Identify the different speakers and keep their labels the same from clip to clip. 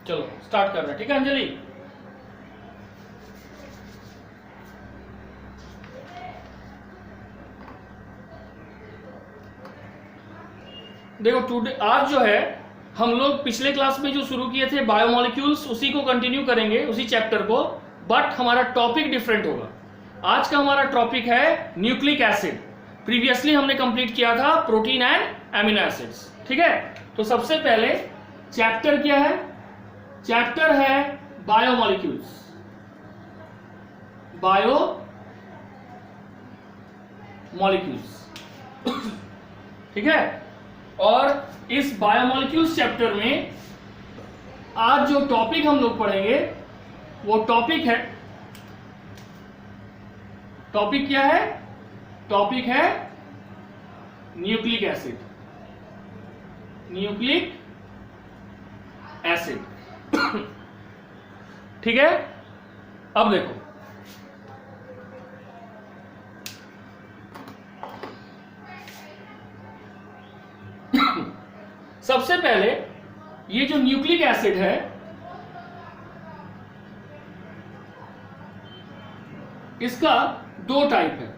Speaker 1: चलो स्टार्ट कर रहे हैं, ठीक है अंजलि। देखो टुडे आज जो है हम लोग पिछले क्लास में जो शुरू किए थे बायोमोलिक्यूल्स, उसी को कंटिन्यू करेंगे, उसी चैप्टर को, बट हमारा टॉपिक डिफरेंट होगा। आज का हमारा टॉपिक है न्यूक्लिक एसिड। प्रीवियसली हमने कंप्लीट किया था प्रोटीन एंड एमिनो एसिड्स, ठीक है। तो सबसे पहले चैप्टर क्या है? चैप्टर है बायोमोलिक्यूल्स, बायोमोलिक्यूल्स, ठीक है। और इस बायोमोलिक्यूल्स चैप्टर में आज जो टॉपिक हम लोग पढ़ेंगे वो टॉपिक है, टॉपिक क्या है? टॉपिक है न्यूक्लिक एसिड, न्यूक्लिक एसिड, ठीक है। अब देखो सबसे पहले ये जो न्यूक्लिक एसिड है इसका दो टाइप है।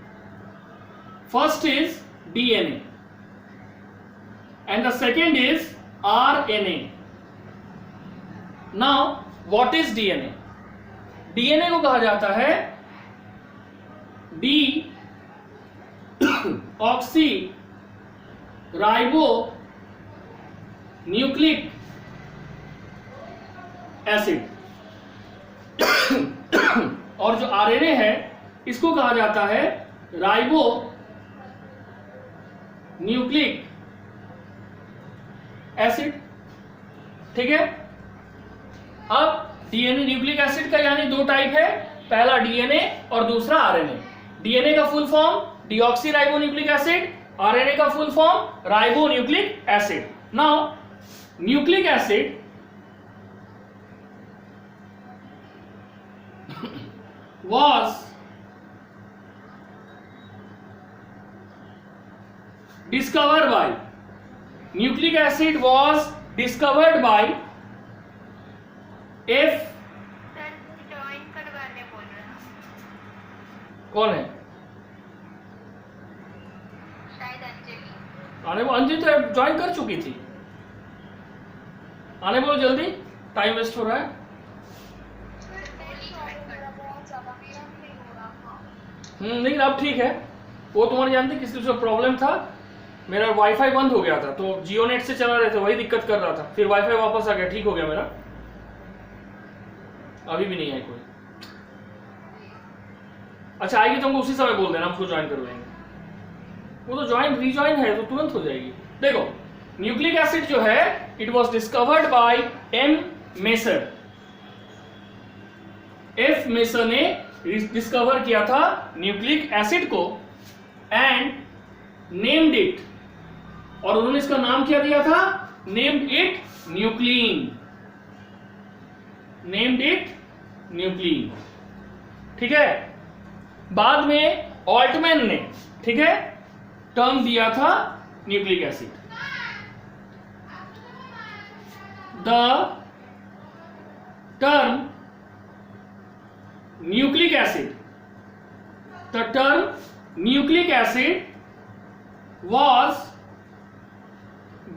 Speaker 1: First is DNA and the second is RNA. Now what is DNA? DNA को कहा जाता है D oxy ribo nucleic acid. और जो आरएनए है इसको कहा जाता है राइबो न्यूक्लिक एसिड, ठीक है। अब डीएनए न्यूक्लिक एसिड का यानी दो टाइप है, पहला डीएनए और दूसरा आरएनए। डीएनए का full form deoxy ribo nucleic acid, RNA का full form ribo nucleic acid. Now nucleic acid was discovered by, nucleic acid was discovered by F।
Speaker 2: Join करवाने बोल रहा हूँ।
Speaker 1: कौन है?
Speaker 2: शायद अंजलि।
Speaker 1: आने वो, अंजलि तो ज्वाइन कर चुकी थी। आने बोलो जल्दी, टाइम वेस्ट हो रहा है। लेकिन अब ठीक है। वो तुम्हारे जानते किस चीज का प्रॉब्लम था? मेरा वाईफाई बंद हो गया था तो जियो नेट से चला रहे थे, वही दिक्कत कर रहा था। फिर वाईफाई वापस आ गया, ठीक हो गया मेरा। अभी भी नहीं आई कोई। अच्छा आएगी तो हमको उसी समय बोल देना, हम उसको ज्वाइन करवाएंगे। वो तो ज्वाइन रीज्वाइन है तो तुरंत हो जाएगी। देखो न्यूक्लिक एसिड जो है it was discovered by M Miescher. F Miescher ने डिस्कवर किया था न्यूक्लिक एसिड को एंड नेम्ड इट, और उन्होंने इसका नाम क्या दिया था? Named it nuclein, named it nuclein, ठीक है। बाद में ऑल्टमैन ने, ठीक है, टर्म दिया था nucleic acid. The term nucleic acid, the term nucleic acid was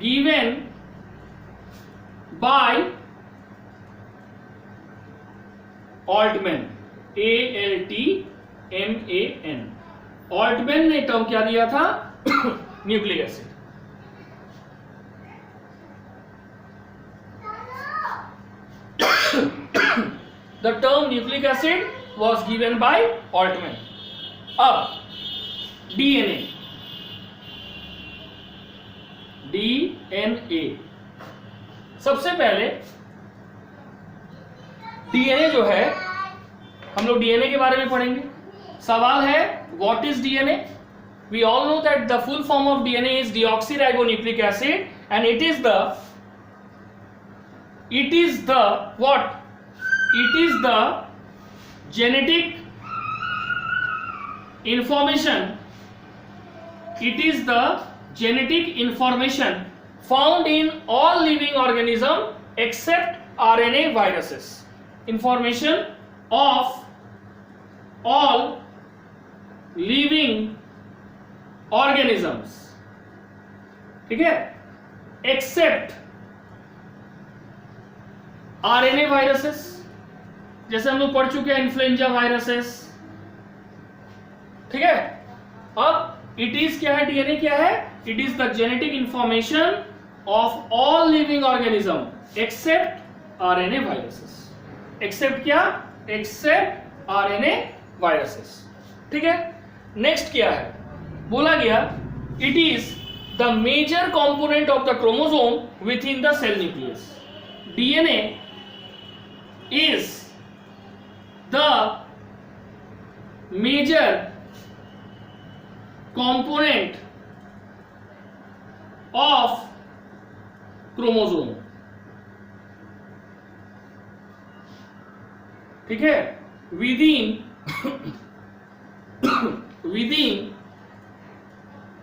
Speaker 1: given by Altman, ALTMAN। Altman ने टर्म क्या दिया था? Nucleic acid. The term nucleic acid was given by Altman। अब DNA, DNA सबसे पहले DNA जो है हम लोग DNA के बारे में पढ़ेंगे। सवाल है what is DNA? We all know that the full form of DNA is deoxyribonucleic acid and it is the what? It is the genetic information. It is the genetic information found in all living organism except RNA viruses. Information of all living organisms, ठीक है, except RNA viruses, जैसे हम लोग पढ़ चुके हैं influenza viruses, ठीक है। अब इट इज क्या है, डीएनए क्या है, it is the genetic information of all living organism except RNA viruses. Except क्या, एक्सेप्ट आरएनए वायरसेस, ठीक है। नेक्स्ट क्या है, बोला गया it is the major component of the chromosome within the cell nucleus. DNA is the major component of chromosome, ठीक है, within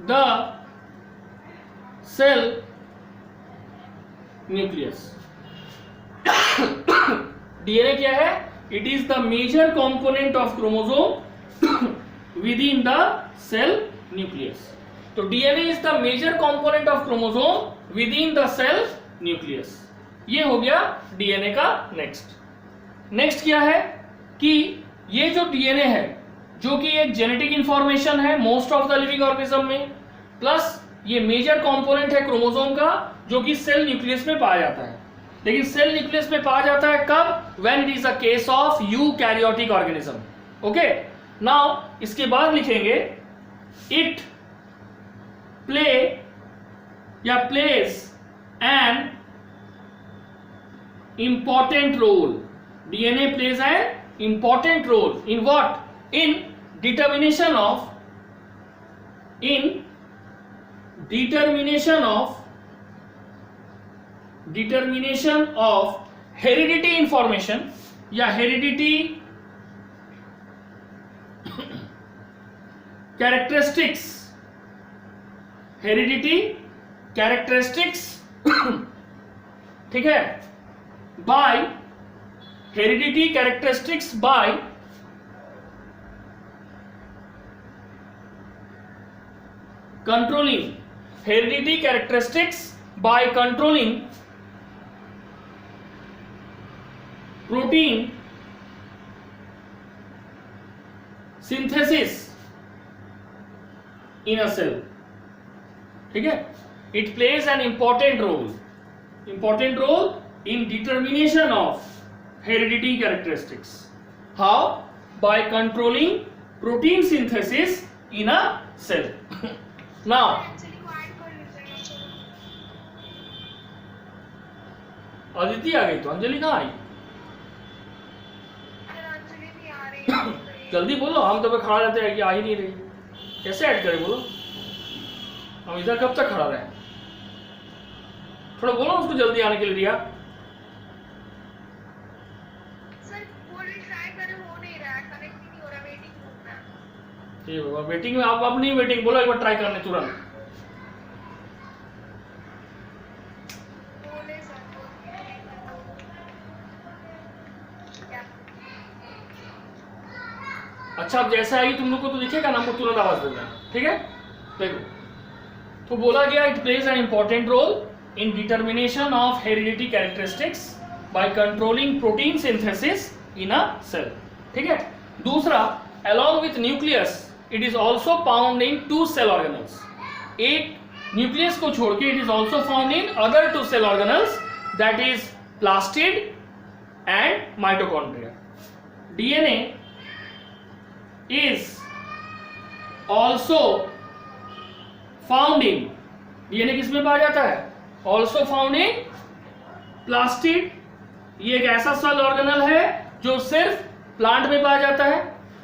Speaker 1: the cell nucleus. DNA क्या है, it is the major component of chromosome within the cell nucleus. तो DNA is the major component of chromosome within the cell nucleus. ये हो गया DNA का next क्या है कि ये जो डीएनए है जो कि एक जेनेटिक इंफॉर्मेशन है most of the living organism में, प्लस ये मेजर कंपोनेंट है क्रोमोसोम का जो कि सेल न्यूक्लियस में पाया जाता है। लेकिन सेल न्यूक्लियस में पाया जाता है कब, when it is a case of eukaryotic organism. Okay, now इसके बाद लिखेंगे इट प्ले या plays an important role. DNA plays an important role in what, in determination of heredity information या heredity characteristics, ठीक है, by heredity characteristics by controlling heredity characteristics by controlling protein synthesis in a cell, ठीक है। it plays an important role in determination of heredity characteristics. How? By controlling protein synthesis in a cell. Now
Speaker 2: actually को add कर लेते हैं।
Speaker 1: अदिति आ गई, तो अंजलि कहाँ आई?
Speaker 2: Sir Anjali नहीं आ रही है।
Speaker 1: जल्दी बोलो, हम तो पे खड़ा रहते हैं कि आ ही नहीं रही, कैसे ऐड करें बोलो, हम इधर कब तक खड़ा रहे? थोड़ा बोलो उसको जल्दी आने के लिए। रिया
Speaker 2: सर बोल रही ट्राई करे, हो नहीं रहा, कनेक्ट ही नहीं हो रहा, वेटिंग रूम में।
Speaker 1: ठीक है, वेटिंग में आप अब नहीं वेटिंग, बोलो एक बार ट्राई करने तुरंत।
Speaker 2: बोले सर क्या?
Speaker 1: अच्छा, अब जैसे आएगी तुम लोग को तो दिखेगा ना, हमको तुरंत आवाज देना है, ठीक है। देखो, तो बोला गया it plays an important role in determination of heredity characteristics by controlling protein synthesis in a cell, ठीक है। दूसरा, along with nucleus it is also found in two cell organelles. एक न्यूक्लियस को छोड़ के it is also found in other two cell organelles, that is plastid and mitochondria. DNA is also found in, DNA किसमें पाया जाता है, also found in plastid। ये एक ऐसा सेल ऑर्गेनल है जो सिर्फ प्लांट में पाया जाता है।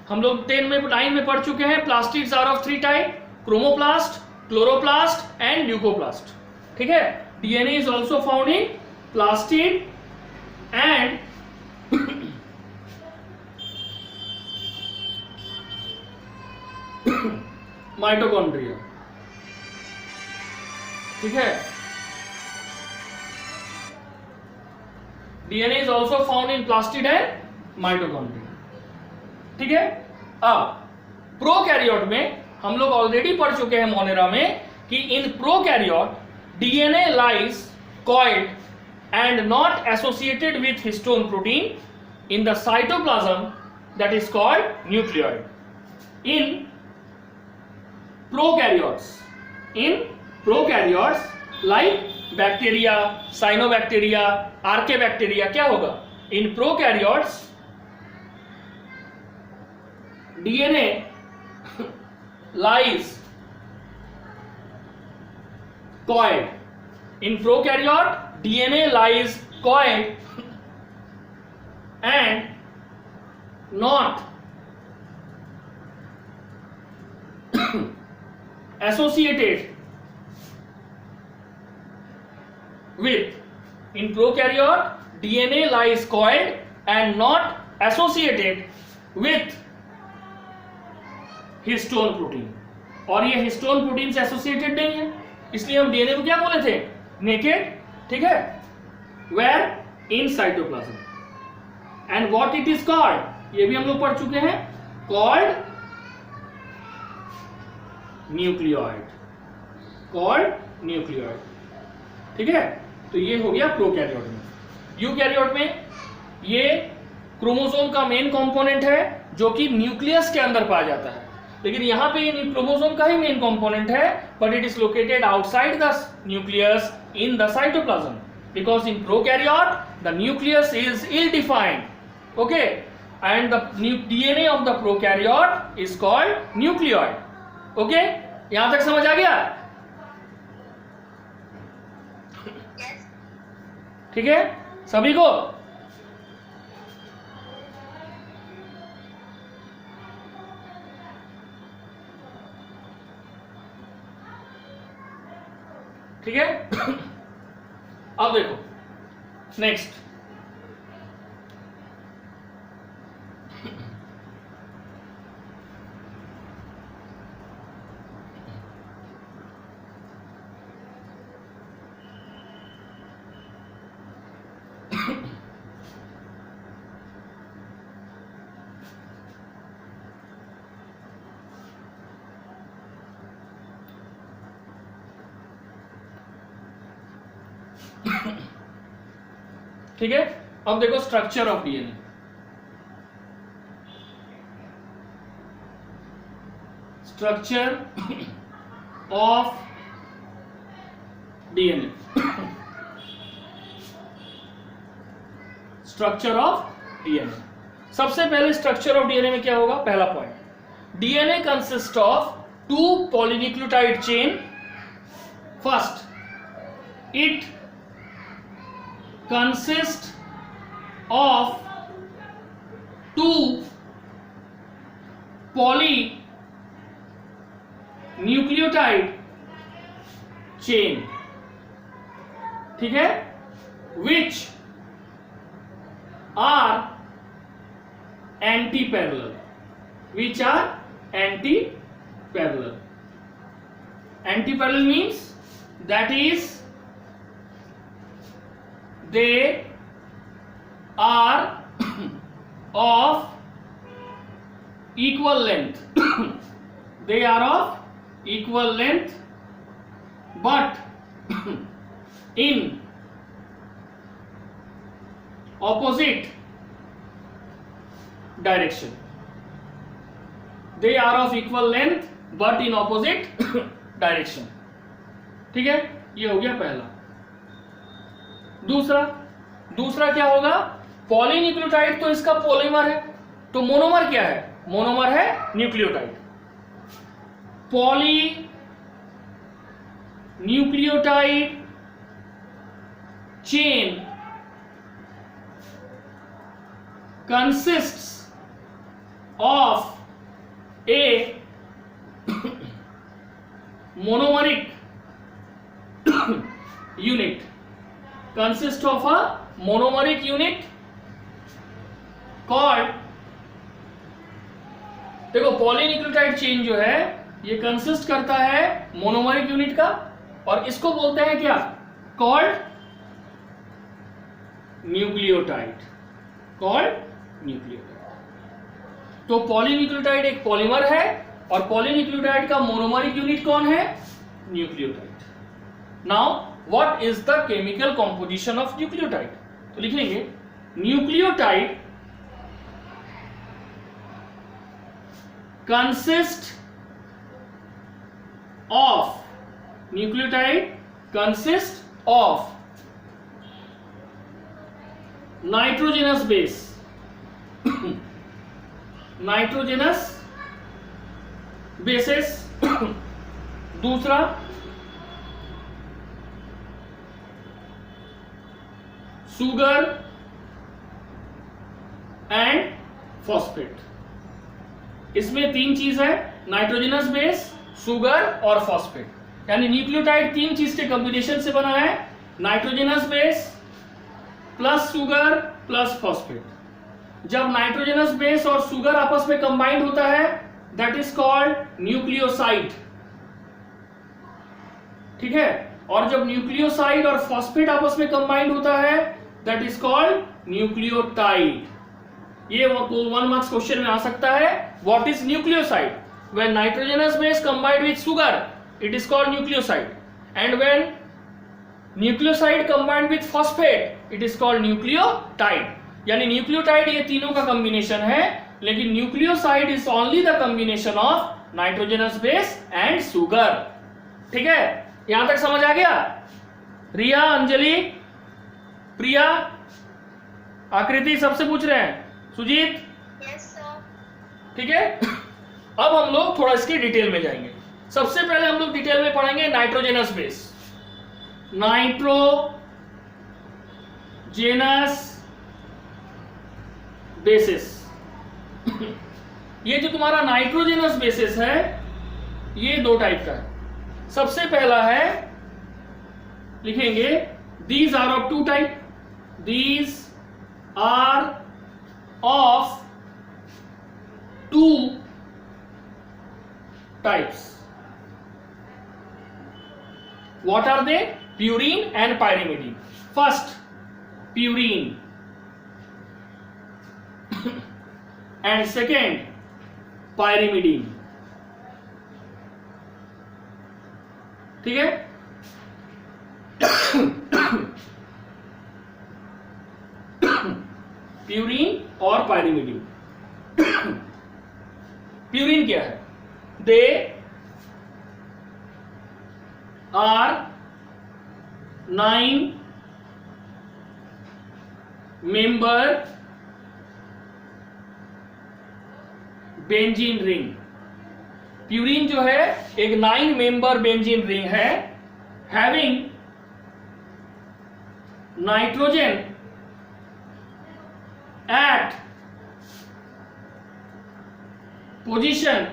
Speaker 1: हम लोग 9 में पढ़ चुके हैं, plastids are of 3 type, chromoplast, chloroplast and leucoplast, ठीक है। DNA is also found in plastid and mitochondria, ठीक है। DNA is also found in plastid and mitochondria. ठीक है, अब प्रोकैरियोट में हम लोग ऑलरेडी पढ़ चुके हैं मोनेरा में कि in prokaryote DNA lies coiled and not associated with histone protein in the cytoplasm that is called nucleoid. In prokaryotes like bacteria, cyanobacteria, archaebacteria, क्या होगा? In prokaryotes DNA lies coiled. In prokaryote, DNA lies coiled and not associated with. In prokaryote, DNA lies coiled and not associated with histone protein, और ये histone protein से associated नहीं है, इसलिए हम DNA को क्या बोले थे? नेकेड। ठीक है, where in cytoplasm. And what it is called, ये भी हम लोग पढ़ चुके हैं, कॉल्ड न्यूक्लियोइड, कॉल्ड न्यूक्लियोइड। ठीक है, तो ये हो गया प्रोकैरियोट में। यूकैरियोट में ये क्रोमोसोम का मेन कंपोनेंट है जो कि न्यूक्लियस के अंदर पाया जाता है, लेकिन यहां पे ये क्रोमोसोम का ही मेन कंपोनेंट है, but it is located outside the nucleus in the cytoplasm, because in prokaryote the nucleus is ill defined, okay, and the DNA of the prokaryote is called nucleoid. Okay, यहां तक समझ आ गया? ठीक है सभी को? ठीक है, अब देखो नेक्स्ट, ठीक है, अब देखो structure of DNA. Structure of DNA, structure of DNA. सबसे पहले स्ट्रक्चर ऑफ डीएनए में क्या होगा? पहला point, DNA consist of 2 polynucleotide chain. First, it consists of 2 polynucleotide chain, ठीक है, which are anti-parallel, which are anti-parallel. Anti-parallel means that is they are of equal length they are of equal length but in opposite direction. They are of equal length but in opposite direction. ठीक है, ये हो गया पहला। दूसरा क्या होगा? Polynucleotide तो इसका पॉलीमर है, तो मोनोमर क्या है? मोनोमर है nucleotide. Polynucleotide chain consists of a monomeric unit, consists of a monomeric unit called, देखो पॉलीन्यूक्लियोटाइड चेन जो है ये कंसिस्ट करता है मोनोमरिक यूनिट का, और इसको बोलते हैं क्या? Called nucleotide, called nucleotide. तो पॉलीन्यूक्लियोटाइड एक पॉलीमर है और पॉलीन्यूक्लियोटाइड का मोनोमरिक यूनिट कौन है? Nucleotide. Now what is the chemical composition of nucleotide? तो लिख लेंगे nucleotide consist of nitrogenous base, nitrogenous bases, दूसरा सुगर एंड फॉस्फेट। इसमें तीन चीज है, नाइट्रोजनस बेस, सुगर और फॉस्फेट। यानी न्यूक्लियोटाइड तीन चीज के कॉम्बिनेशन से बना है, nitrogenous base plus sugar plus phosphate. जब नाइट्रोजनस बेस और सुगर आपस में कंबाइंड होता है दैट इज कॉल्ड न्यूक्लियोसाइड, ठीक है। और जब न्यूक्लियोसाइड और फॉस्फेट आपस में कंबाइंड होता है दैट इज कॉल्ड न्यूक्लियोटाइड। ये 1 मार्क्स क्वेश्चन में आ सकता है। What is nucleoside? When nitrogenous base combined with sugar it is called nucleoside, and when nucleoside combined with phosphate it is called nucleotide. यानी nucleotide ये तीनों का कॉम्बिनेशन है, लेकिन nucleoside is only the combination of nitrogenous base and sugar. ठीक है, यहां तक समझ आ गया? रिया, अंजलि, प्रिया, आकृति सबसे पूछ रहे हैं, सुजीत,
Speaker 2: यस सर।
Speaker 1: ठीक है। अब हम लोग थोड़ा इसके डिटेल में जाएंगे। सबसे पहले हम लोग डिटेल में पढ़ेंगे नाइट्रोजनस बेस। नाइट्रोजेनस बेसिस ये जो तुम्हारा नाइट्रोजनस बेसिस है ये दो टाइप का है। सबसे पहला है, लिखेंगे these are of two type, these are of two types. What are they? Purine and pyrimidine. First, purine, and second, pyrimidine. ठीक है? प्यूरिन और पायरिमिडीन। प्यूरिन क्या है? दे are 9-member benzene ring. Purine जो है एक 9-member बेंजीन रिंग है, having nitrogen eight position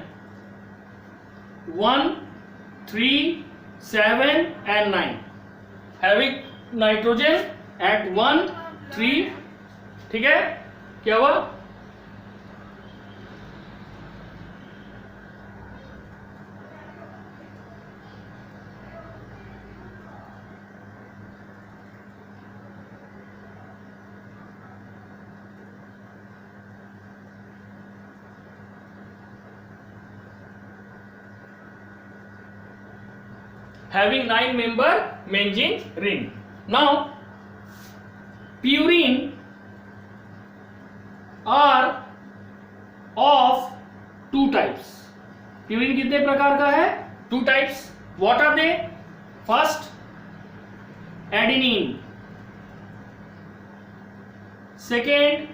Speaker 1: 1, 3, 7 and 9, having nitrogen at 1, 3, ठीक है। क्या हुआ? having 9-member benzene ring. Now purine are of two types. purine कितने प्रकार का है? Two types. What are they? First, adenine. Second,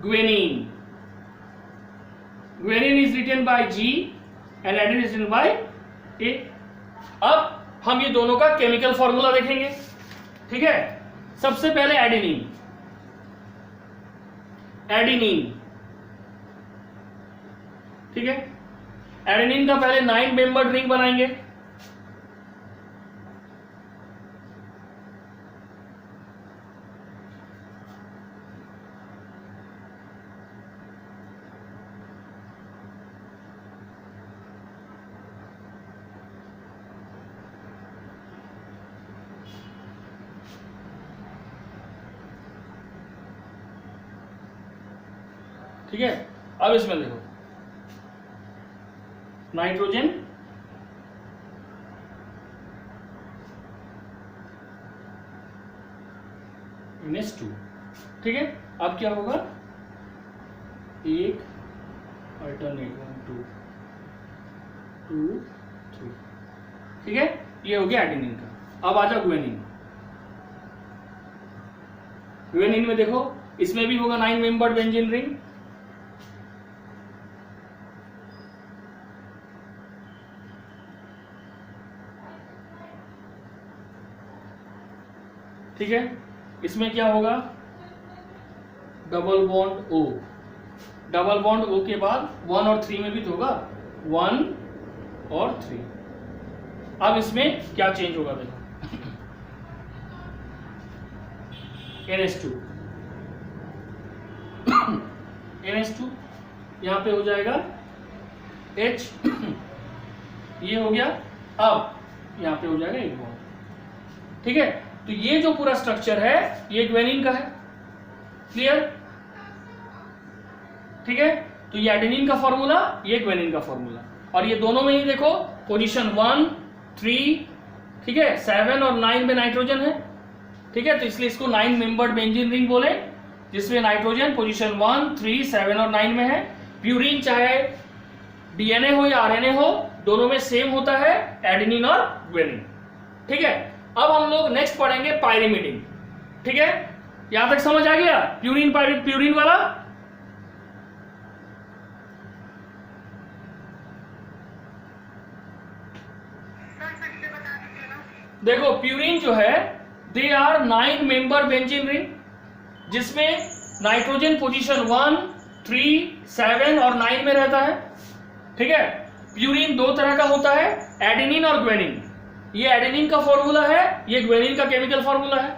Speaker 1: guanine. Guanine is written by G and adenine is written by A. अब हम ये दोनों का chemical formula देखेंगे, ठीक है। सबसे पहले एडेनिन। एडेनिन, ठीक है। एडेनिन का पहले 9-membered रिंग बनाएंगे। ठीक है, अब इसमें देखो नाइट्रोजन NH2, ठीक है। अब क्या होगा, एक अल्टरनेट 1 2 2 3, ठीक है, ये हो गया एडेनिन का। अब आ जाओ ग्वेनिन। ग्वेनिन में देखो इसमें भी होगा 9 मेंबर्ड बेंजीन रिंग, ठीक है। इसमें क्या होगा, double bond O, double bond O के बाद 1 और 3 में भी तो होगा 1 और 3। अब इसमें क्या चेंज होगा देखो, NH2 NH2 यहां पे हो जाएगा H, ये हो गया। अब यहां पे हो जाएगा एक बॉन्ड, ठीक है। तो ये जो पूरा स्ट्रक्चर है ये ग्वेनिन का है, क्लियर, ठीक है। तो ये एडेनिन का फॉर्मूला, ये ग्वेनिन का फॉर्मूला, और ये दोनों में ही देखो पोजीशन 1 3, ठीक है, 7 और 9 में नाइट्रोजन है, ठीक है। तो इसलिए इसको 9 मेंबर्ड बेंजीन रिंग बोले, जिसमें नाइट्रोजन पोजीशन 1 3 7 और 9 में है। प्यूरिन चाहे DNA हो या RNA हो, दोनों में सेम होता है, एडेनिन और ग्वेनिन, ठीक है। अब हम लोग नेक्स्ट पढ़ेंगे पायरिमिडिन, ठीक है। यहां तक समझ आ गया, प्यूरिन प्यूरिन वाला। देखो प्यूरिन जो है they are 9 member benzene ring, जिसमें नाइट्रोजन पोजीशन 1 3 7 और 9 में रहता है, ठीक है। प्यूरिन दो तरह का होता है, एडेनिन और ग्वेनिन। ये एडेनिन का फॉर्मूला है, ये ग्वेनिन का केमिकल फॉर्मूला है,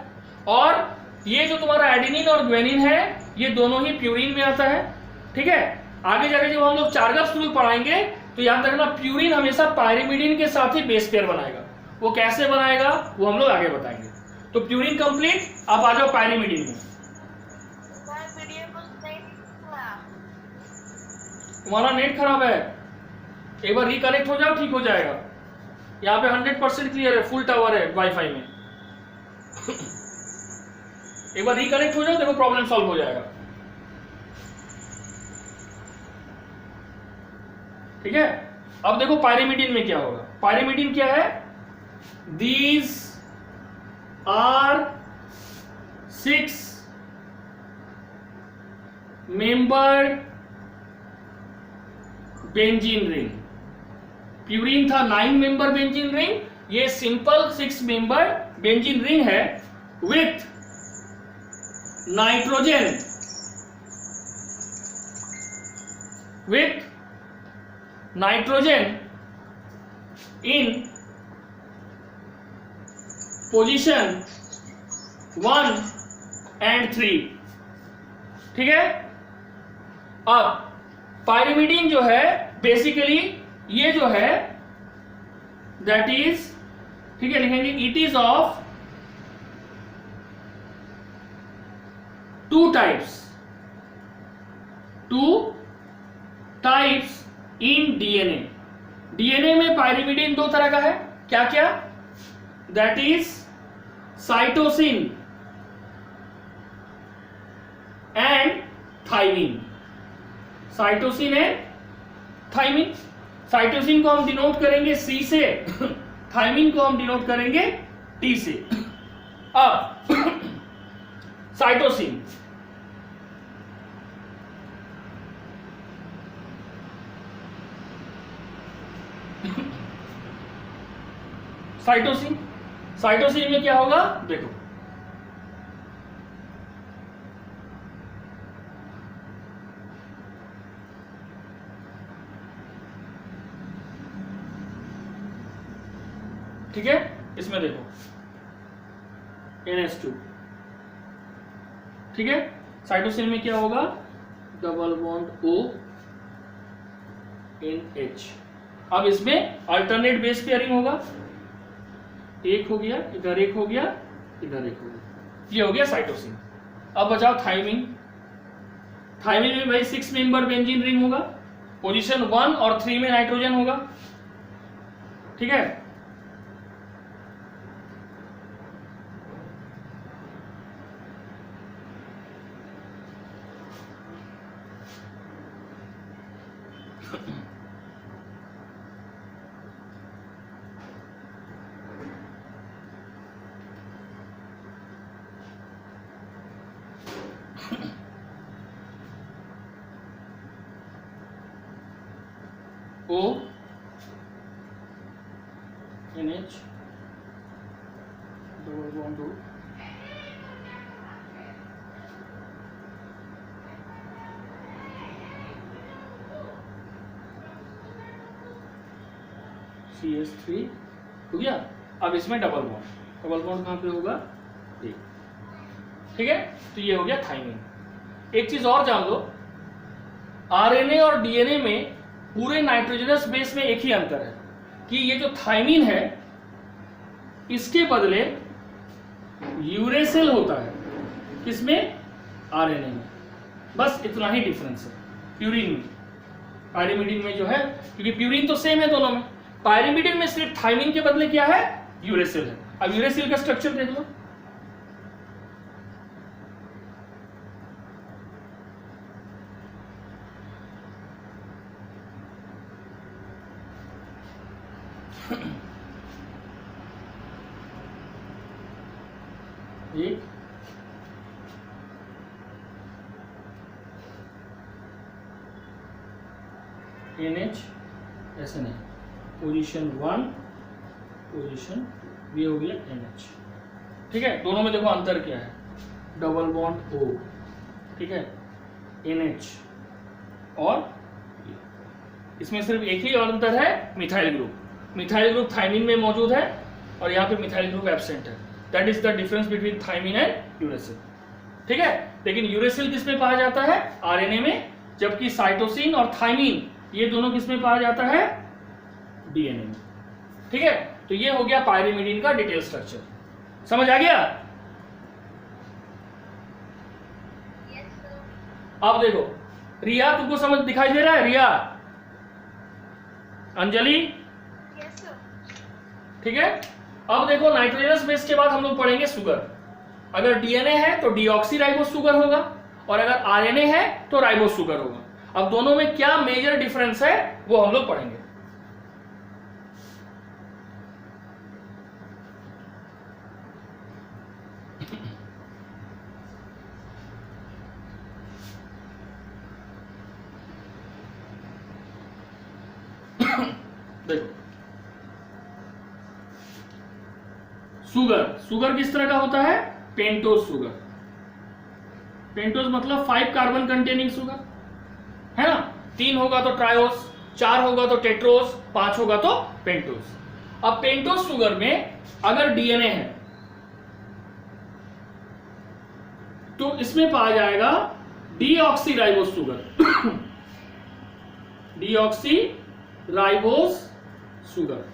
Speaker 1: और ये जो तुम्हारा एडेनिन और ग्वेनिन है ये दोनों ही प्यूरिन में आता है, ठीक है। आगे जाके जब हम लोग चार्गप्स रूल पढ़ाएंगे तो याद रखना प्यूरिन हमेशा पायरिमिडिन के साथ ही बेस पेयर बनाएगा। वो कैसे बनाएगा वो हम लोग आगे बताएंगे। तो प्यूरिन कंप्लीट, अब आ जाओ पायरिमिडिन में। तुम्हारा नेट खराब है, एक बार रिकनेक्ट हो जाओ, ठीक हो जाएगा। यहाँ पे 100% क्लियर है, फुल टावर है वाईफाई में। एक बार रिकनेक्ट हो जाओ, देखो प्रॉब्लम सॉल्व हो जाएगा, ठीक है। अब देखो पायरिमिडिन में क्या होगा। पायरिमिडिन क्या है, these are 6 membered benzene ring. Purine था 9 मेंबर बेंजीन रिंग, ये सिंपल 6 मेंबर बेंजीन रिंग है with nitrogen, in position 1 and 3, ठीक है। अब पायरिमिडिन जो है बेसिकली ये जो है दैट इज, ठीक है, लिखेंगे it is of 2 types in DNA. DNA में पायरिमिडिन 2 तरह का है, क्या क्या, that is cytosine and thymine. Cytosine and thymine. Cytosine को हम डिनोट करेंगे C से, थाइमिन को हम डिनोट करेंगे T से। अब साइटोसिन, साइटोसिन में क्या होगा देखो, ठीक है। इसमें देखो NH2, ठीक है। साइटोसिन में क्या होगा, डबल बॉन्ड O NH। अब इसमें अल्टरनेट बेस पेयरिंग होगा, एक हो गया इधर, एक हो गया इधर, एक हो गया, ये हो गया साइटोसिन। अब बचाओ थाइमिन। थायमिन में भाई 6 मेंबर बेंजीन रिंग होगा, पोजीशन 1 और 3 में नाइट्रोजन होगा, ठीक है। O NH double bond O CH3 हो गया। अब इसमें डबल बॉन्ड कहाँ पे होगा, ये, ठीक है। तो ये हो गया थाइमिन। एक चीज और जान लो, आरएनए और डीएनए में पूरे नाइट्रोजनस बेस में एक ही अंतर है कि ये जो थाइमिन है इसके बदले यूरेसिल होता है, किसमें, आरएनए में। बस इतना ही डिफरेंस है प्यूरिन में, पायरिमिडिन में जो है, क्योंकि प्यूरिन तो सेम है दोनों में, पायरिमिडिन में सिर्फ थाइमिन के बदले क्या है, यूरेसिल है। अब यूरेसिल का स्ट्रक्चर देख लो, एक NH ऐसे नहीं, पोजीशन 1 पोजीशन 2, ये हो गया NH, ठीक है। दोनों में देखो अंतर क्या है, डबल बॉन्ड O, ठीक है, NH, और इसमें सिर्फ एक ही और अंतर है, मिथाइल ग्रुप थाइमिन में मौजूद है और यहाँ पे मिथाइल ग्रुप एब्सेंट है। That is the difference between thymine and uracil, ठीक है। लेकिन यूरेसिल किस में पाया जाता है, आरएनए में, जबकि साइटोसिन और थाइमिन ये दोनों किस में पाया जाता है, डीएनए में, ठीक है। तो ये हो गया पायरिमिडिन का डिटेल स्ट्रक्चर, समझ आ गया।
Speaker 2: Yes, sir.
Speaker 1: अब देखो रिया, तुमको समझ दिखाई दे रहा है, रिया, अंजलि,
Speaker 2: Yes, sir.
Speaker 1: ठीक है। अब देखो नाइट्रोजनस बेस के बाद हम लोग पढ़ेंगे शुगर। अगर डीएनए है तो डीऑक्सी राइबोस शुगर होगा, और अगर आरएनए है तो राइबोस शुगर होगा। अब दोनों में क्या मेजर डिफरेंस है वो हम लोग पढ़ेंगे। देखो शुगर किस तरह का होता है, पेंटोज शुगर। पेंटोज मतलब 5 कार्बन कंटेनिंग शुगर, है ना। 3 होगा तो ट्रायोस, 4 होगा तो टेट्रोस, 5 होगा तो पेंटोज। अब पेंटोज शुगर में अगर डीएनए है तो इसमें पाया जाएगा deoxy ribose sugar deoxy ribose sugar.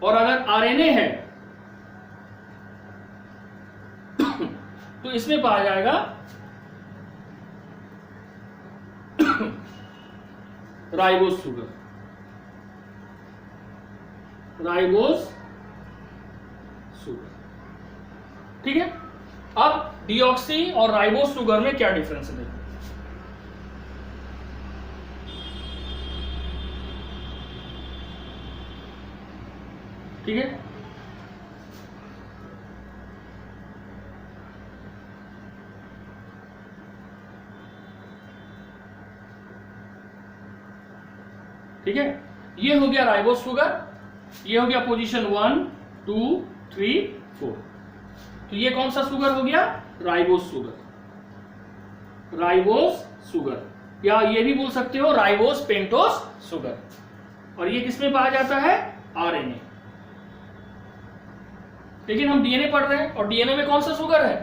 Speaker 1: और अगर आरएनए है तो इसमें पाया जाएगा राइबोस शुगर, राइबोस शुगर, ठीक है। अब डीऑक्सी और राइबोस शुगर में क्या डिफरेंस है देखो। ठीक है, ठीक है। ये हो गया राइबोस शुगर, ये हो गया पोजीशन 1 2 3 4। तो ये कौन सा शुगर हो गया, राइबोस शुगर, राइबोस शुगर, या ये भी बोल सकते हो राइबोस पेंटोस शुगर। और ये किसमें पाया जाता है, आरएनए। लेकिन हम डीएनए पढ़ रहे हैं और डीएनए में कौन सा शुगर है,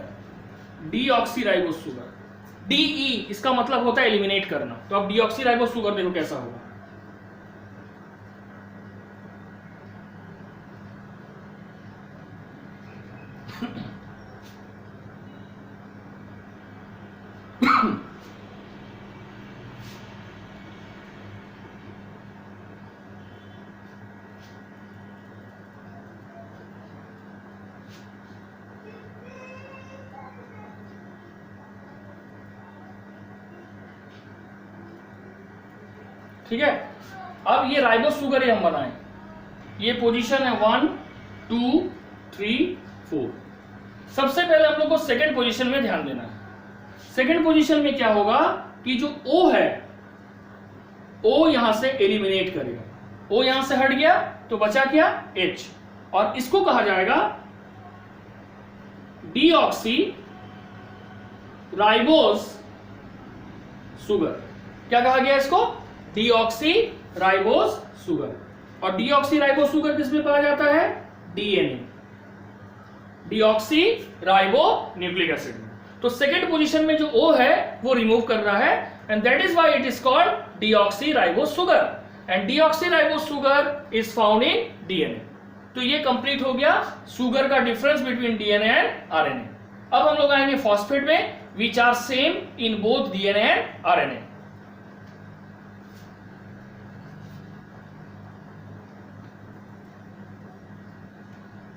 Speaker 1: डीऑक्सी राइबोस शुगर। डीई इसका मतलब होता है एलिमिनेट करना। तो अब डीऑक्सी राइबोस शुगर देखो कैसा होगा। ठीक है, अब ये राइबोस शुगर ही हम बनाएं, ये पोजीशन है 1 2 3 4। सबसे पहले हम लोग को सेकंड पोजीशन में ध्यान देना है। सेकंड पोजीशन में क्या होगा कि जो O है, O यहां से एलिमिनेट करेगा, O यहां से हट गया तो बचा क्या H, और इसको कहा जाएगा डीऑक्सी राइबोस शुगर। क्या कहा गया इसको? Deoxy ribose sugar. और डीऑक्सी राइबोस शुगर किसमें पाया जाता है? DNA, deoxy ribo nucleic acid में। तो सेकेंड पोजीशन में जो O है वो रिमूव कर रहा है, and that is why it is called deoxyribose sugar, and deoxyribose sugar is found in DNA. तो ये कंप्लीट हो गया शुगर का difference between DNA and RNA. अब हम लोग आएंगे फॉस्फेट में, which are same in both DNA and RNA.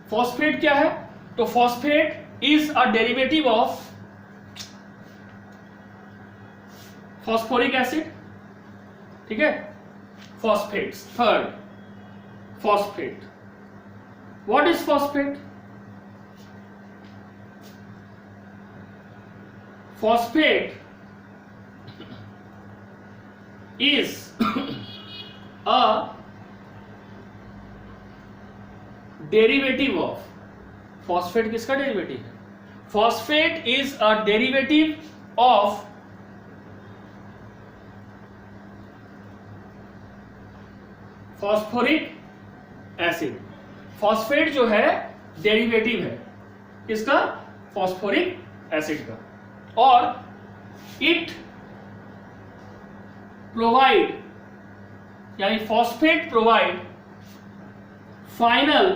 Speaker 1: Phosphate क्या है? तो phosphate is a derivative of phosphoric acid, ठीक है, phosphates. Third, phosphate. What is phosphate? Phosphate is a derivative of, phosphate किसका डेरिवेटिव है? Phosphate is a derivative of phosphoric acid. Phosphate जो है derivative है किसका? फॉस्फोरिक एसिड का, और इट प्रोवाइड, यानी phosphate provide final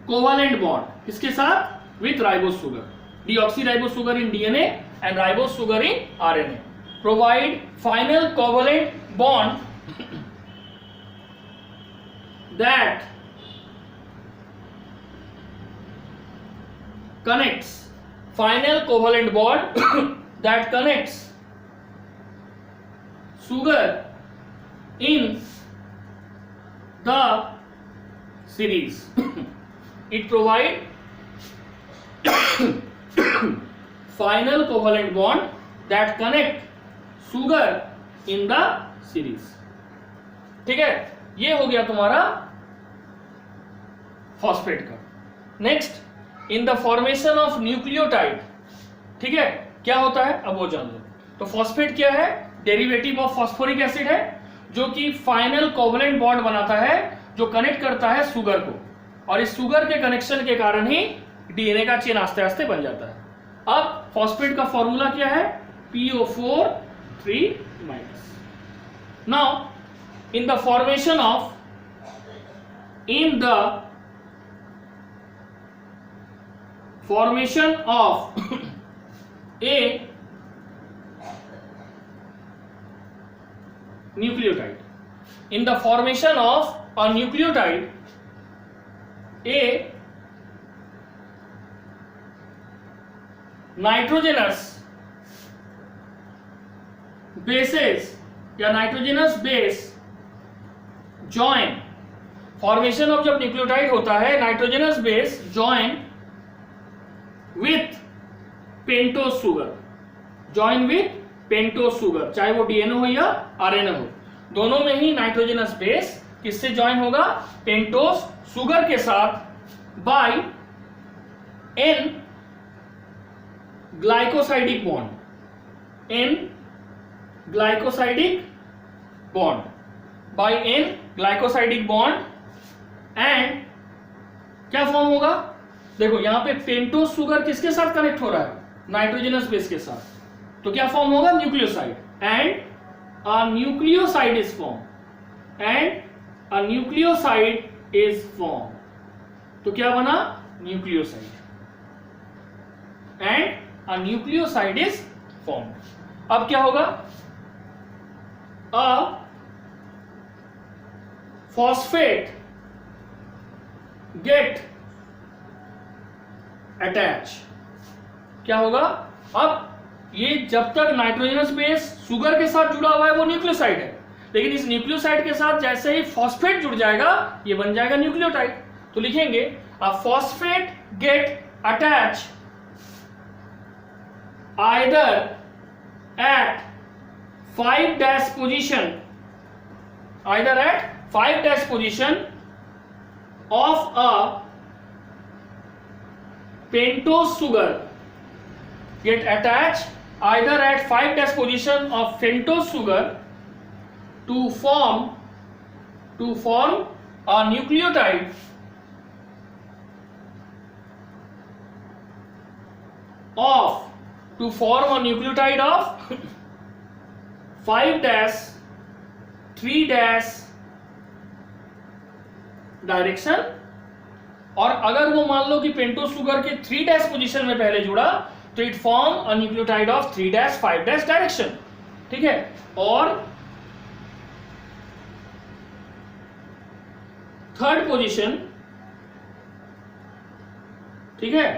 Speaker 1: covalent bond किसके साथ? With ribose sugar. Deoxy ribose sugar in DNA and ribose sugar in RNA provide final covalent bond that connects, final covalent bond that connects sugar in the series. It provide final covalent bond that connect sugar in the series. ठीक है, ये हो गया तुम्हारा phosphate का। Next, in the formation of nucleotide, ठीक है, क्या होता है अब वो जान लो। तो फॉस्फेट क्या है? डेरिवेटिव ऑफ फॉस्फोरिक एसिड है, जो कि फाइनल कोवलेंट बॉन्ड बनाता है, जो कनेक्ट करता है शुगर को, और इस शुगर के कनेक्शन के कारण ही डीएनए का चेन आस्ते आस्ते बन जाता है। अब फॉस्फेट का फॉर्मूला क्या है? PO4 3-। Now in the formation of a nucleotide, in the formation of a nucleotide, a nitrogenous bases या nitrogenous base join, formation of जब न्यूक्लियोटाइड होता है, nitrogenous base join with pentose sugar, join with pentose sugar, चाहे वो DNA हो या RNA हो, दोनों में ही नाइट्रोजनस बेस किससे जॉइन होगा? पेंटोज शुगर के साथ, by N glycosidic bond, N glycosidic bond, by N glycosidic bond, and क्या फॉर्म होगा? देखो यहां पे पेंटोज शुगर किसके साथ कनेक्ट हो रहा है? नाइट्रोजनस बेस के साथ, तो क्या फॉर्म होगा? Nucleoside, and a nucleoside is form, and a nucleoside is form, तो क्या बना? Nucleoside, and a nucleoside is form. अब क्या होगा? अ phosphate get attach, क्या होगा? अब ये जब तक नाइट्रोजनस बेस शुगर के साथ जुड़ा हुआ है वो न्यूक्लियोसाइड है, लेकिन इस न्यूक्लियोसाइड के साथ जैसे ही फॉस्फेट जुड़ जाएगा ये बन जाएगा न्यूक्लियोटाइड। तो लिखेंगे a phosphate get attach either at 5' position, either at 5' position of a pentose sugar, get attached either at 5' position of pentose sugar to form a nucleotide of 5' 3' direction. और अगर वो मान लो कि पेंटोज शुगर के 3' position में पहले जुड़ा तो it form a nucleotide of 3' 5' direction. ठीक है, और थर्ड पोजीशन, ठीक है,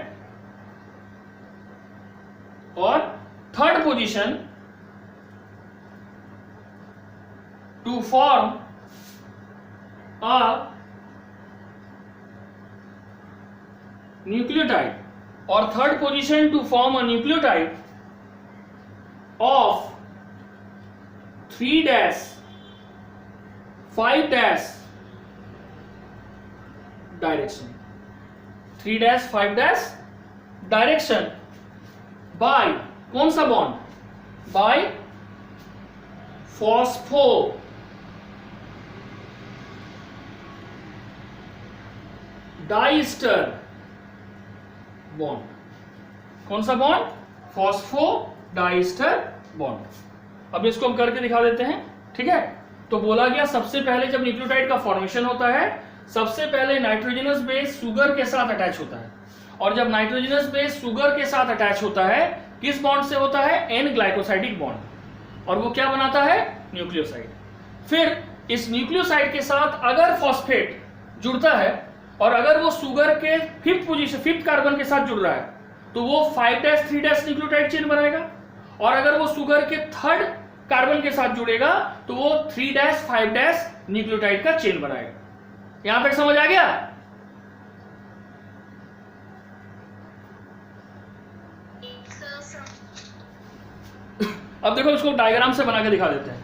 Speaker 1: और third position to form a nucleotide, और third position to form a nucleotide of 3' 5' direction, 3' 5' direction by कौन सा bond, by phospho diester bond. कौन सा बॉन्ड, फॉस्फो डाइस्टर बॉन्ड। अब इसको हम करके दिखा देते हैं। ठीक है, तो बोला गया सबसे पहले जब न्यूक्लियोटाइड का फॉर्मेशन होता है सबसे पहले नाइट्रोजनस बेस शुगर के साथ अटैच होता है, और जब नाइट्रोजनस बेस शुगर के साथ अटैच होता है किस बॉन्ड से होता है, एन ग्लाइकोसाइडिक बॉन्ड, और वो क्या बनाता है, न्यूक्लियोसाइड। फिर इस न्यूक्लियोसाइड के साथ अगर फॉस्फेट जुड़ता है और अगर वो शुगर के फिफ्थ कार्बन के साथ जुड़ रहा है तो वो 5' 3' न्यूक्लियोटाइड चेन बनाएगा, और अगर वो शुगर के थर्ड कार्बन के साथ जुड़ेगा तो वो 3' 5' न्यूक्लियोटाइड का चेन बनाएगा। यहां तक समझ आ गया? अब देखो इसको डायग्राम से बना के दिखा देते हैं।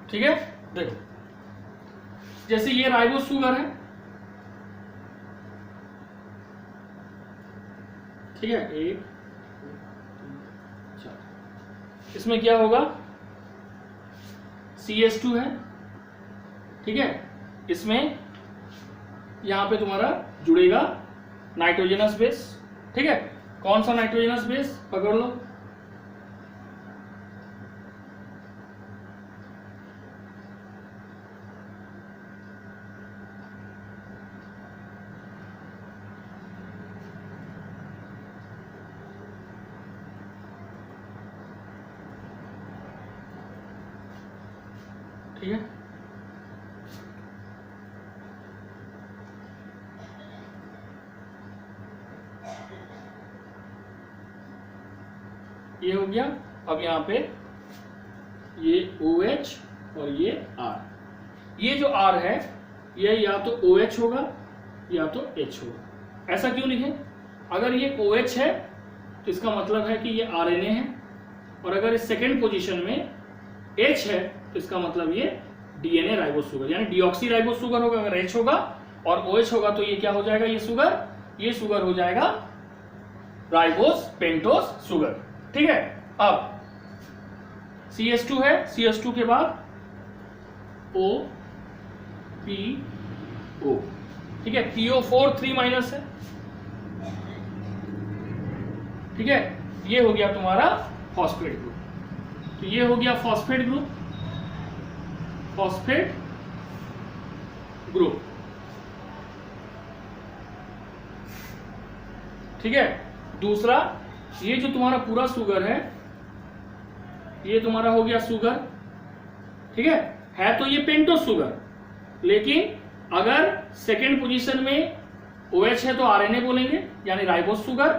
Speaker 1: ठीक है, देखो जैसे ये राइबोज शुगर है, ठीक है, 1 4, इसमें क्या होगा, CH2 है, ठीक है, इसमें यहां पे तुम्हारा जुड़ेगा नाइट्रोजनस बेस। ठीक है, कौन सा नाइट्रोजनस बेस, पकड़ लो, ठीक है, ये हो गया। अब यहाँ पे ये OH और ये R, ये जो R है ये या तो OH होगा या तो H होगा। ऐसा क्यों लिखे, अगर ये OH है तो इसका मतलब है कि ये RNA है, और अगर इस सेकेंड पोजीशन में H है तो इसका मतलब ये DNA राइबोज शुगर यानी डीऑक्सी राइबोज शुगर होगा। अगर H होगा और OH होगा तो ये क्या हो जाएगा, ये शुगर हो जाएगा राइबोज पेंटोज शुगर। ठीक है, अब CH2 है, CH2 के बाद OPO, ठीक है, PO4 3- है, ठीक है, ये हो गया तुम्हारा फॉस्फेट ग्रुप। तो ये हो गया फॉस्फेट ग्रुप, ठीक है। दूसरा, ये जो तुम्हारा पूरा शुगर है ये तुम्हारा हो गया सुगर, ठीक है तो ये पेंटोस सुगर, लेकिन अगर सेकेंड पोजीशन में OH है तो RNA बोलेंगे यानी राइबोस सुगर,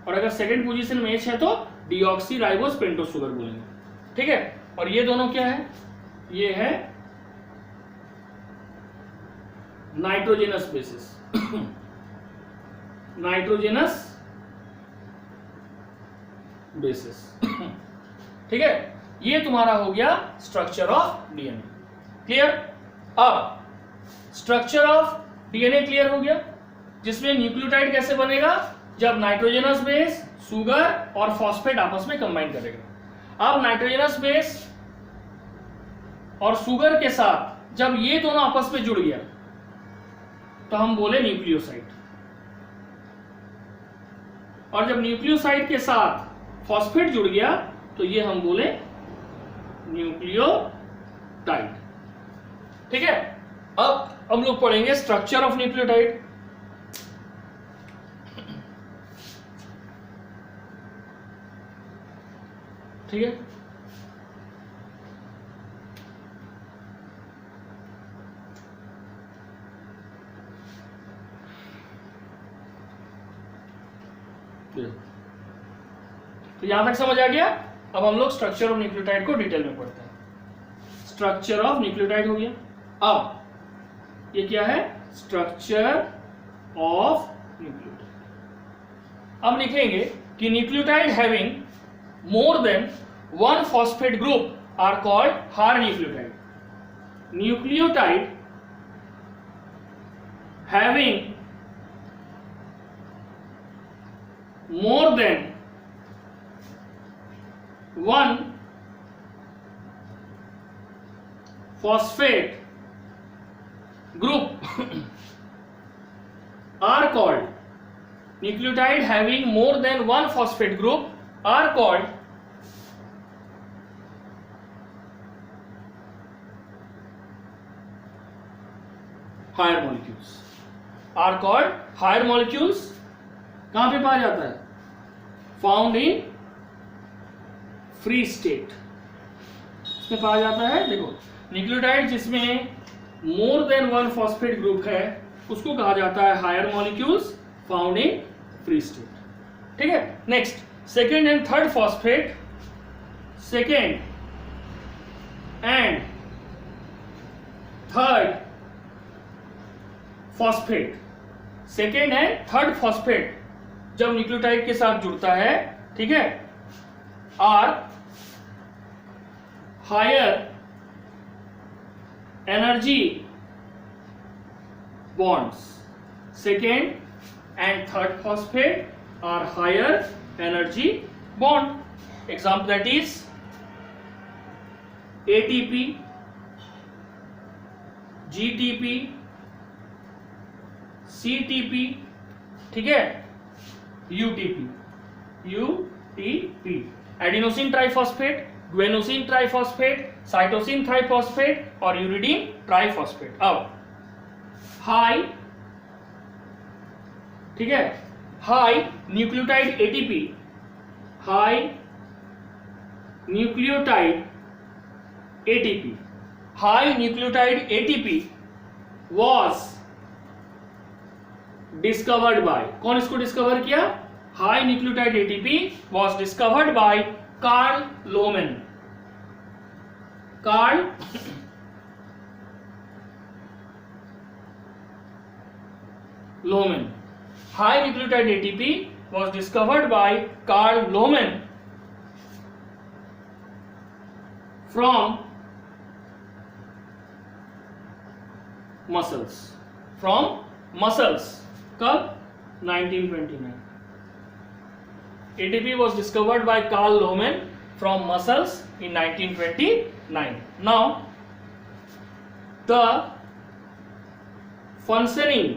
Speaker 1: और अगर सेकेंड पोजीशन में H है तो डीऑक्सी राइबोस पेंटोस सुगर बोलेंगे, ठीक है। और ये दोनों क्या है, ये है नाइट्रोजेनस बेसिस नाइट्रोजेनस बेसिस, ठीक है। ये तुम्हारा हो गया स्ट्रक्चर ऑफ डीएनए। क्लियर? अब स्ट्रक्चर ऑफ डीएनए क्लियर हो गया, जिसमें न्यूक्लियोटाइड कैसे बनेगा, जब नाइट्रोजनस बेस सुगर और फॉस्फेट आपस में कंबाइन करेगा। अब नाइट्रोजनस बेस और सुगर के साथ जब ये दोनों आपस में जुड़ गया तो हम बोले न्यूक्लियोसाइड, और जब न्यूक्लियोसाइड के साथ फॉस्फेट जुड़ गया तो ये हम बोले न्यूक्लियोटाइड, ठीक है। अब हम लोग पढ़ेंगे स्ट्रक्चर ऑफ न्यूक्लियोटाइड। ठीक है, तो यहां तक समझ आ गया। अब हम लोग स्ट्रक्चर ऑफ न्यूक्लियोटाइड को डिटेल में पढ़ते हैं। स्ट्रक्चर ऑफ न्यूक्लियोटाइड हो गया। अब ये क्या है, स्ट्रक्चर ऑफ न्यूक्लियोटाइड। अब लिखेंगे कि nucleotide having more than one phosphate group are called higher nucleotide. Nucleotide having more than one phosphate group are called, nucleotide having more than one phosphate group are called higher molecules, are called higher molecules। कहां पे पाया जाता है, found in free state, इसमें पाया जाता है। देखो न्यूक्लियोटाइड जिसमें more than one phosphate group है उसको कहा जाता है higher molecules found in free state, ठीक है। Next, second and third phosphate, second and third phosphate, second and third phosphate जब न्यूक्लियोटाइड के साथ जुड़ता है, ठीक है, are higher energy bonds, second and third phosphate are higher energy bond. Example that is ATP, GTP, CTP, ठीक है, UTP, adenosine triphosphate, guanosine triphosphate, cytosine triphosphate और यूरिडीन ट्राइफॉस्फेट। अब हाई, ठीक है, high nucleotide ATP, high nucleotide ATP, high nucleotide ATP was discovered by, कौन इसको discover किया, high nucleotide ATP was discovered by Carl Lohmann, Carl Lohmann, high nucleotide ATP was discovered by Carl Lohmann from muscles, कब, 1929। ATP was discovered by Carl Lohmann from muscles in 1929. Now the functioning,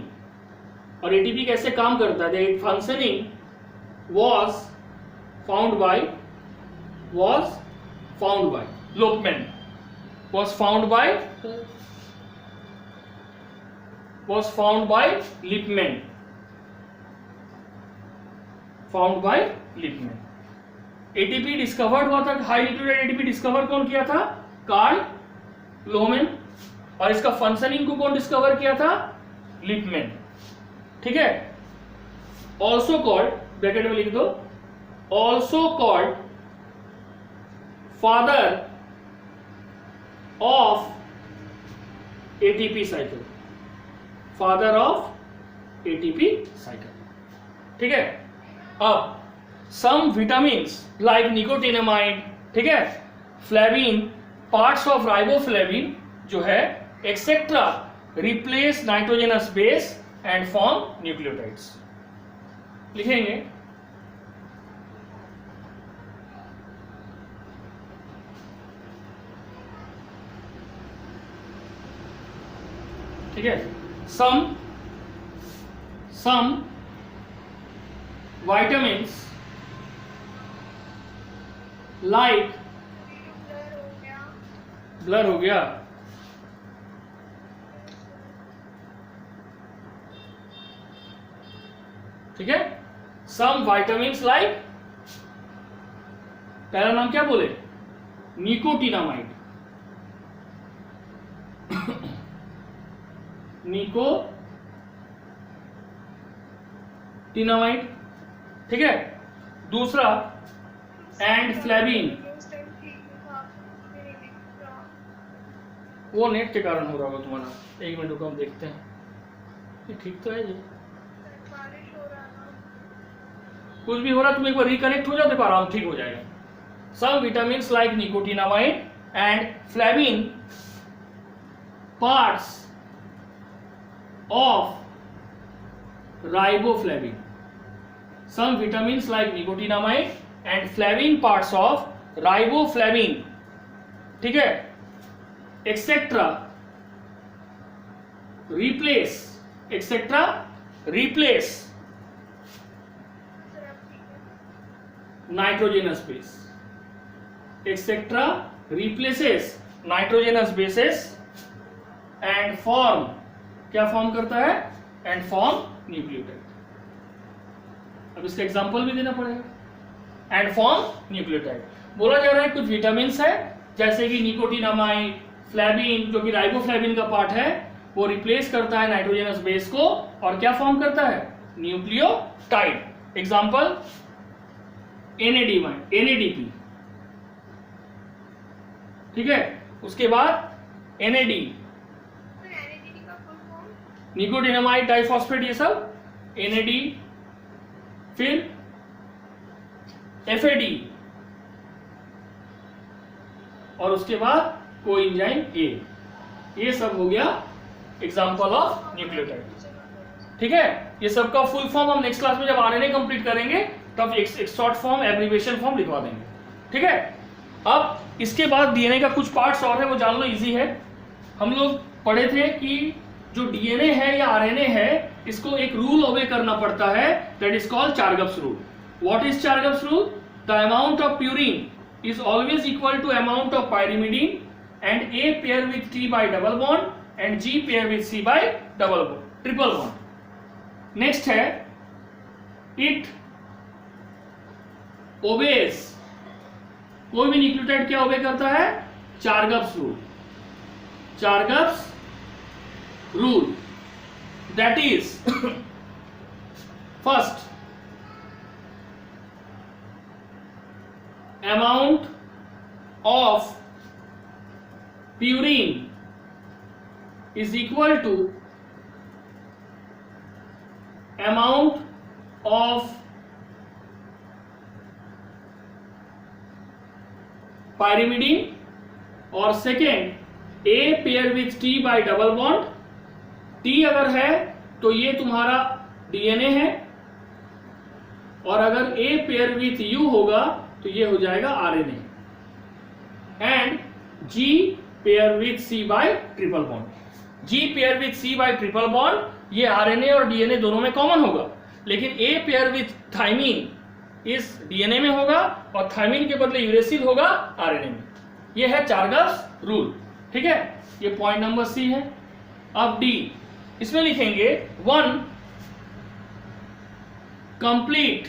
Speaker 1: और ATP कैसे काम करता है, the functioning was found by Lohmann, was found by Lippmann, ATP discovered हुआ था, high nucleotide ATP discover कौन किया था? कार्ल लोहमैन। और इसका फंक्शनिंग को कौन डिस्कवर किया था? लिपमैन। ठीक है। ऑल्सो कॉल्ड, ब्रैकेट में लिख दो, also called father of ATP cycle, father of ATP cycle. ठीक है। अब सम विटामिन्स लाइक निकोटिनामाइड, ठीक है, फ्लेविन, पार्ट्स ऑफ राइबोफ्लेविन जो है etcetera replace nitrogenous base and form nucleotides. लिखेंगे ठीक है। सम vitamins like ब्लर हो गया, ठीक है। सम vitamins like, पहला नाम क्या बोले? निकोटिनामाइड, निकोटिनामाइड, ठीक है। दूसरा एंड फ्लेविन, वो नेट के कारण हो रहा होगा तुम्हारा। एक मिनट रुको, हम देखते हैं। ये ठीक तो है जी, कुछ भी हो रहा तुम एक बार रिकनेक्ट हो जाओ, देखो आराम ठीक हो जाएगा। Some vitamins like nicotinamide and flavin, parts of riboflavin, some vitamins like nicotinamide and flavin parts of riboflavin, ठीक है, etc. replace nitrogenous base, etc. replaces nitrogenous bases and form, क्या फॉर्म करता है? and form nucleotide। अब इसका example भी देना पड़ेगा। एंड फॉर्म न्यूक्लियोटाइड, बोला जा रहा है कुछ विटामिन्स है जैसे कि निकोटिनामाइड, फ्लेविन जो कि राइबोफ्लेविन का पार्ट है, वो रिप्लेस करता है नाइट्रोजनस बेस को और क्या फॉर्म करता है? न्यूक्लियोटाइड। एग्जांपल NADP, ठीक है। उसके बाद NAD, निकोटिनामाइड डाइफॉस्फेट, ये सब NAD, फिर FAD और उसके बाद कोएंजाइम A, ये सब हो गया एग्जांपल ऑफ न्यूक्लियोटाइड। ठीक है। ये सब का फुल फॉर्म हम नेक्स्ट क्लास में जब आरएनए कंप्लीट करेंगे तब एक शॉर्ट फॉर्म, एब्रिविएशन फॉर्म लिखवा देंगे। ठीक है। अब इसके बाद डीएनए का कुछ पार्ट्स और है, वो जान लो, इजी है। हम लोग पढ़े थे कि जो डीएनए है या आरएनए है, इसको एक रूल ओबे करना पड़ता है, that is called Chargaff's rule. What is Chargaff's rule? The amount of purine is always equal to amount of pyrimidine and A pair with T by double bond and G pair with C by double bond, triple bond. Next है it obeys, कोई भी nucleotide क्या obey करता है? Chargaff's rule. Chargaff's rule, that is first amount of purine is equal to amount of pyrimidine, और second A pair with T by double bond, T अगर है तो ये तुम्हारा डीएनए है, और अगर A पेयर विथ U होगा तो ये हो जाएगा RNA, and G pair with C bye triple bond. G pair with C bye triple bond, ये आरएनए और डीएनए दोनों में कॉमन होगा, लेकिन A पेयर विथ थाइमिन इस डीएनए में होगा और थाइमिन के बदले यूरेसिल होगा आरएनए में। ये है चारगप्स रूल। ठीक है, ये पॉइंट नंबर C है। अब D, इसमें लिखेंगे 1 कंप्लीट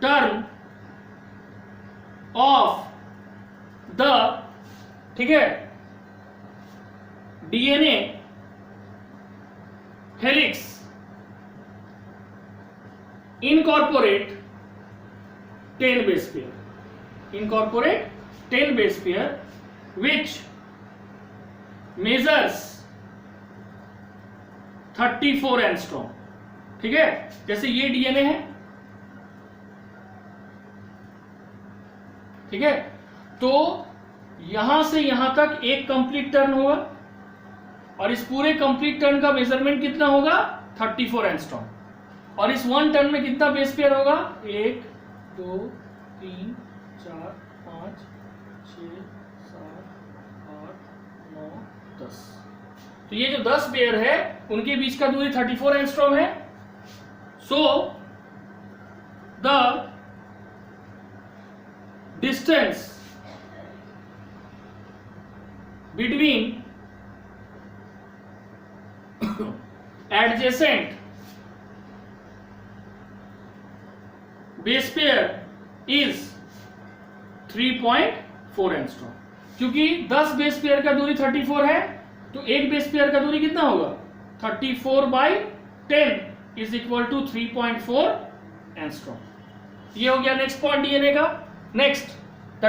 Speaker 1: टर्न ऑफ द, ठीक है, DNA helix incorporate 10 base pair, incorporate 10 base pair which measures 34 angstrom, ठीक है। जैसे ये डीएनए है, ठीक है, तो यहां से यहां तक एक कंप्लीट टर्न होगा और इस पूरे कंप्लीट टर्न का मेजरमेंट कितना होगा 34 एंगस्ट्रॉम। और इस वन टर्न में कितना बेस पेयर होगा 1 2 3 4 5 6 7 8 9 10। तो ये जो 10 पेयर है उनके बीच का दूरी 34 एंगस्ट्रॉम है। So the distance between adjacent base pair is 3.4 angstrom. क्योंकि 10 बेस पेयर का दूरी 34 है तो एक बेस पेयर का दूरी कितना होगा 34/10 इज इक्वल टू 3.4 एंगस्ट्रॉम। ये हो गया नेक्स्ट पॉइंट डीएनए का। Next, the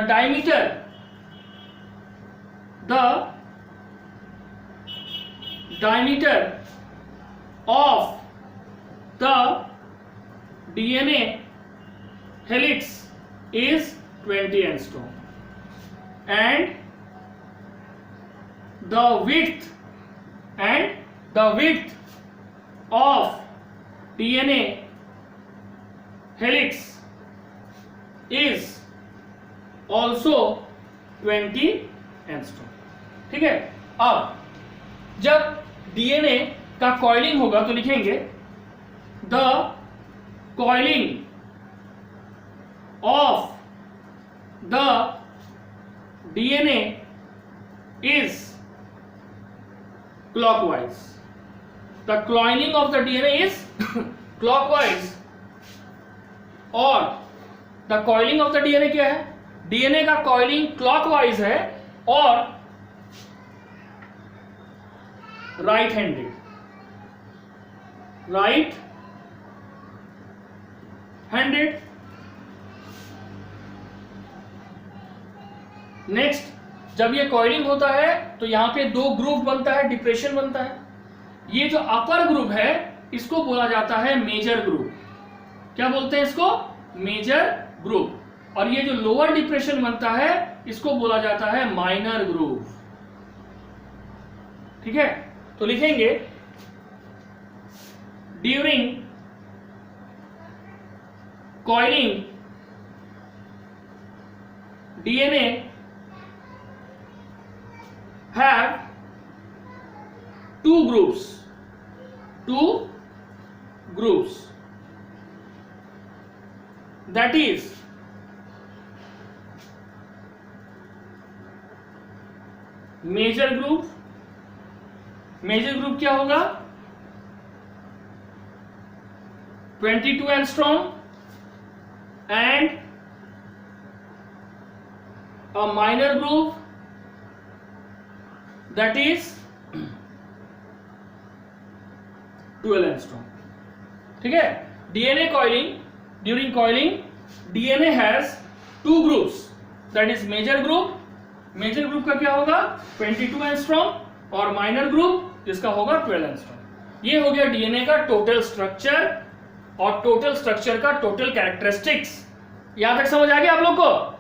Speaker 1: diameter of the DNA helix is 20 angstrom and the width of DNA helix is also 20 angstrom, ठीक है। अब जब डीएनए का कॉइलिंग होगा तो लिखेंगे the coiling of the DNA is clockwise. The coiling of the DNA is clockwise. और the coiling of the DNA क्या है, डीएनए का कॉइलिंग क्लॉकवाइज है और right handed, right handed. Next, जब ये कॉइलिंग होता है तो यहां पे दो ग्रुप बनता है, डिप्रेशन बनता है। ये जो अपर ग्रुप है इसको बोला जाता है मेजर ग्रुप। क्या बोलते हैं इसको, मेजर ग्रुप। और ये जो लोअर डिप्रेशन बनता है इसको बोला जाता है माइनर ग्रुप, ठीक है। तो लिखेंगे during coiling DNA have two groups that is major group. Major group क्या होगा 22 angstrom and a minor group that is 12 angstrom, ठीक है। DNA coiling, during coiling DNA has two groups that is major group. Major group का क्या होगा 22 angstrom और minor group जिसका होगा 12 एंगस्ट्रॉम। ये हो गया डीएनए का टोटल स्ट्रक्चर और टोटल स्ट्रक्चर का टोटल कैरेक्टरिस्टिक्स। यहां तक समझ आ गया आप लोग को,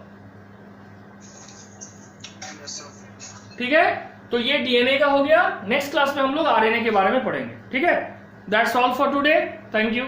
Speaker 1: ठीक है। तो ये डीएनए का हो गया। नेक्स्ट क्लास में हम लोग आरएनए के बारे में पढ़ेंगे, ठीक है। That's all for today, thank you.